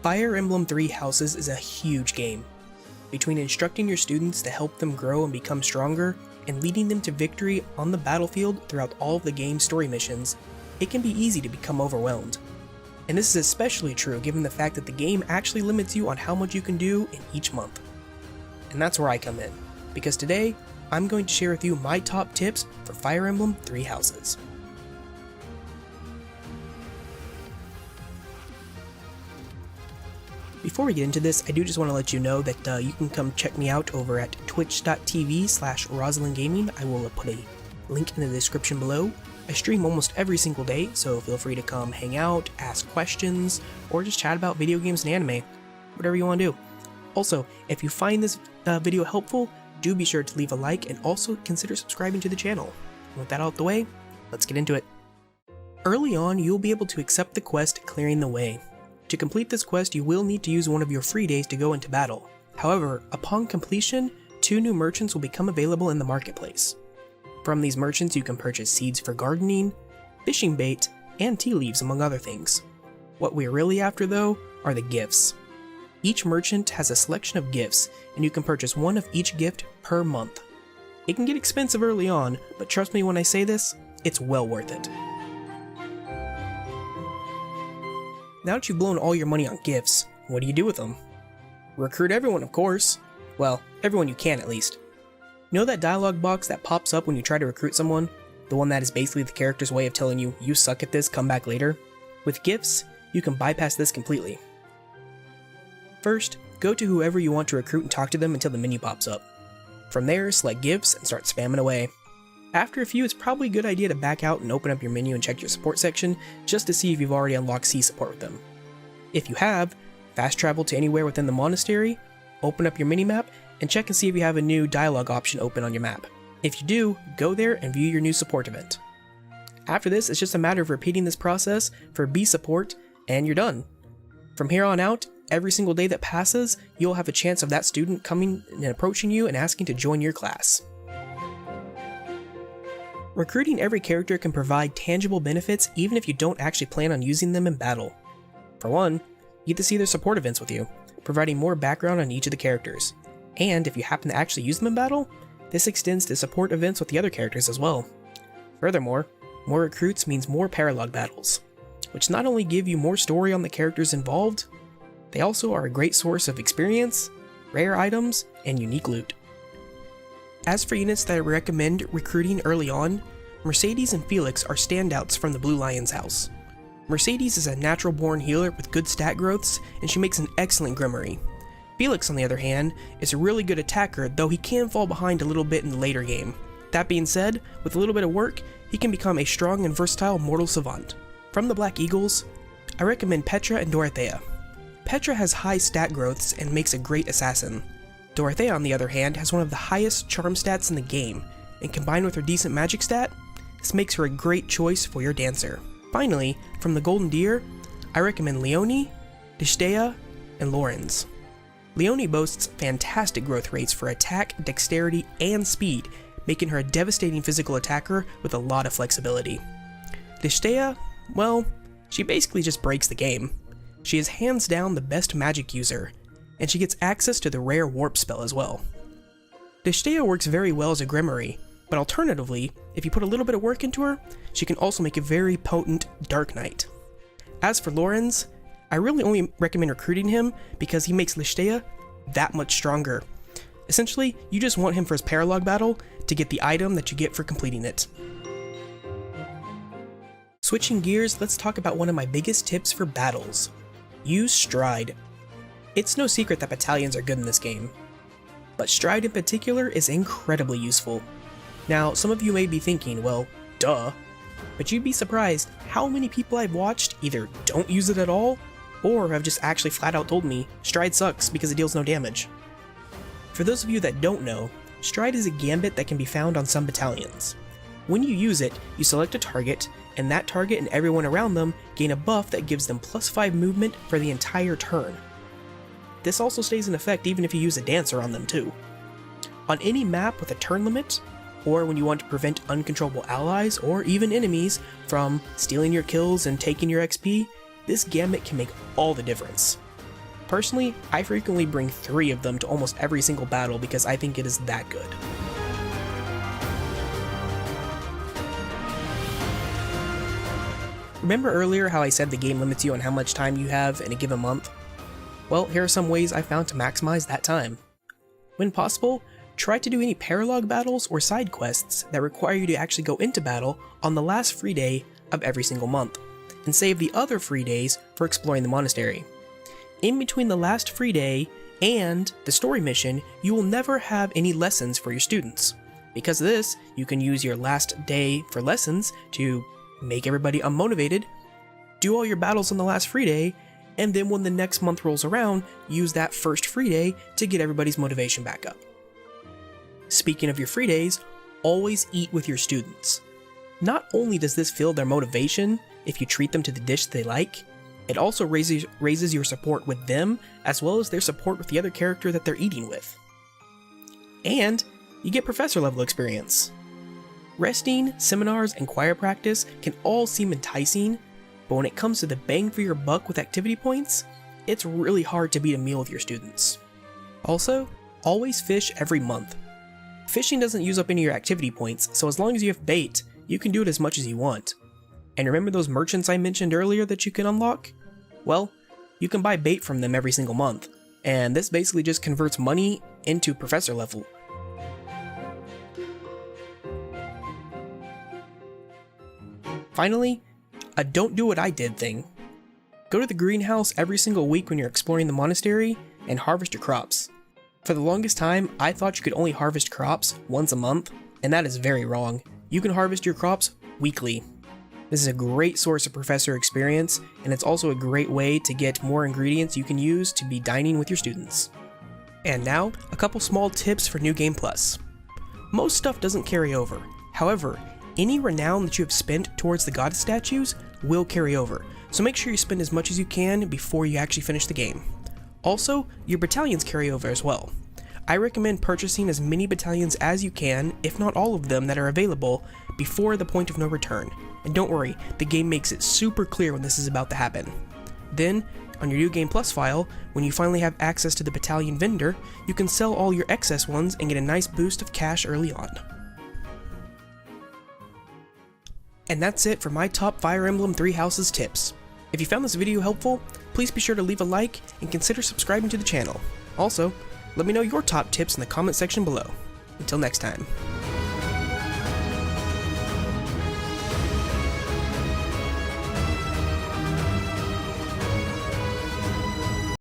Fire Emblem Three Houses is a huge game. Between instructing your students to help them grow and become stronger, and leading them to victory on the battlefield throughout all of the game's story missions, it can be easy to become overwhelmed. And this is especially true given the fact that the game actually limits you on how much you can do in each month. And that's where I come in, because today, I'm going to share with you my top tips for Fire Emblem Three Houses. Before we get into this, I do just want to let you know that you can come check me out over at twitch.tv/RosalindGaming. I will put a link in the description below. I stream almost every single day, so feel free to come hang out, ask questions, or just chat about video games and anime. Whatever you want to do. Also, if you find this video helpful, do be sure to leave a like and also consider subscribing to the channel. And with that out of the way, let's get into it. Early on, you'll be able to accept the quest Clearing the Way. To complete this quest, you will need to use one of your free days to go into battle. However, upon completion, 2 new merchants will become available in the marketplace. From these merchants, you can purchase seeds for gardening, fishing bait, and tea leaves, among other things. What we're really after, though, are the gifts. Each merchant has a selection of gifts, and you can purchase one of each gift per month. It can get expensive early on, but trust me when I say this, it's well worth it. Now that you've blown all your money on gifts, what do you do with them? Recruit everyone, of course. Well, everyone you can at least. You know that dialogue box that pops up when you try to recruit someone? The one that is basically the character's way of telling you, you suck at this, come back later? With gifts, you can bypass this completely. First, go to whoever you want to recruit and talk to them until the menu pops up. From there, select gifts and start spamming away. After a few, it's probably a good idea to back out and open up your menu and check your support section, just to see if you've already unlocked C support with them. If you have, fast travel to anywhere within the monastery, open up your minimap, and check and see if you have a new dialogue option open on your map. If you do, go there and view your new support event. After this, it's just a matter of repeating this process for B support, and you're done. From here on out, every single day that passes, you'll have a chance of that student coming and approaching you and asking to join your class. Recruiting every character can provide tangible benefits even if you don't actually plan on using them in battle. For one, you get to see their support events with you, providing more background on each of the characters. And if you happen to actually use them in battle, this extends to support events with the other characters as well. Furthermore, more recruits means more paralog battles, which not only give you more story on the characters involved, they also are a great source of experience, rare items, and unique loot. As for units that I recommend recruiting early on, Mercedes and Felix are standouts from the Blue Lion's house. Mercedes is a natural-born healer with good stat growths, and she makes an excellent Grimoire. Felix, on the other hand, is a really good attacker, though he can fall behind a little bit in the later game. That being said, with a little bit of work, he can become a strong and versatile mortal savant. From the Black Eagles, I recommend Petra and Dorothea. Petra has high stat growths and makes a great assassin. Dorothea, on the other hand, has one of the highest charm stats in the game, and combined with her decent magic stat, this makes her a great choice for your dancer. Finally, from the Golden Deer, I recommend Leonie, Distea, and Lorenz. Leonie boasts fantastic growth rates for attack, dexterity, and speed, making her a devastating physical attacker with a lot of flexibility. Distea, well, she basically just breaks the game. She is hands down the best magic user, and she gets access to the rare warp spell as well. Distea works very well as a Grimoire, but alternatively, if you put a little bit of work into her, she can also make a very potent Dark Knight. As for Lorenz, I really only recommend recruiting him because he makes Distea that much stronger. Essentially, you just want him for his paralog battle to get the item that you get for completing it. Switching gears, let's talk about one of my biggest tips for battles. Use Stride. It's no secret that battalions are good in this game, but Stride in particular is incredibly useful. Now, some of you may be thinking, well, duh, but you'd be surprised how many people I've watched either don't use it at all, or have just actually flat out told me Stride sucks because it deals no damage. For those of you that don't know, Stride is a gambit that can be found on some battalions. When you use it, you select a target, and that target and everyone around them gain a buff that gives them +5 movement for the entire turn. This also stays in effect even if you use a dancer on them too. On any map with a turn limit, or when you want to prevent uncontrollable allies or even enemies from stealing your kills and taking your XP, this gambit can make all the difference. Personally, I frequently bring 3 of them to almost every single battle because I think it is that good. Remember earlier how I said the game limits you on how much time you have in a given month? Well, here are some ways I found to maximize that time. When possible, try to do any paralog battles or side quests that require you to actually go into battle on the last free day of every single month, and save the other free days for exploring the monastery. In between the last free day and the story mission, you will never have any lessons for your students. Because of this, you can use your last day for lessons to make everybody unmotivated, do all your battles on the last free day, and then when the next month rolls around, use that first free day to get everybody's motivation back up. Speaking of your free days, always eat with your students. Not only does this fuel their motivation if you treat them to the dish they like, it also raises your support with them as well as their support with the other character that they're eating with. And you get professor level experience. Resting, seminars, and choir practice can all seem enticing, but when it comes to the bang for your buck with activity points, it's really hard to beat a meal with your students. Also, always fish every month. Fishing doesn't use up any of your activity points, so as long as you have bait, you can do it as much as you want. And remember those merchants I mentioned earlier that you can unlock? Well, you can buy bait from them every single month, and this basically just converts money into professor level. Finally, a don't do what I did thing. Go to the greenhouse every single week when you're exploring the monastery and harvest your crops. For the longest time, I thought you could only harvest crops once a month, and that is very wrong. You can harvest your crops weekly. This is a great source of professor experience, and it's also a great way to get more ingredients you can use to be dining with your students. And now, a couple small tips for New Game Plus. Most stuff doesn't carry over. However, any renown that you have spent towards the goddess statues will carry over, so make sure you spend as much as you can before you actually finish the game. Also, your battalions carry over as well. I recommend purchasing as many battalions as you can, if not all of them that are available, before the point of no return. And don't worry, the game makes it super clear when this is about to happen. Then, on your New Game Plus file, when you finally have access to the battalion vendor, you can sell all your excess ones and get a nice boost of cash early on. And that's it for my top Fire Emblem 3 Houses tips. If you found this video helpful, please be sure to leave a like and consider subscribing to the channel. Also, let me know your top tips in the comment section below. Until next time.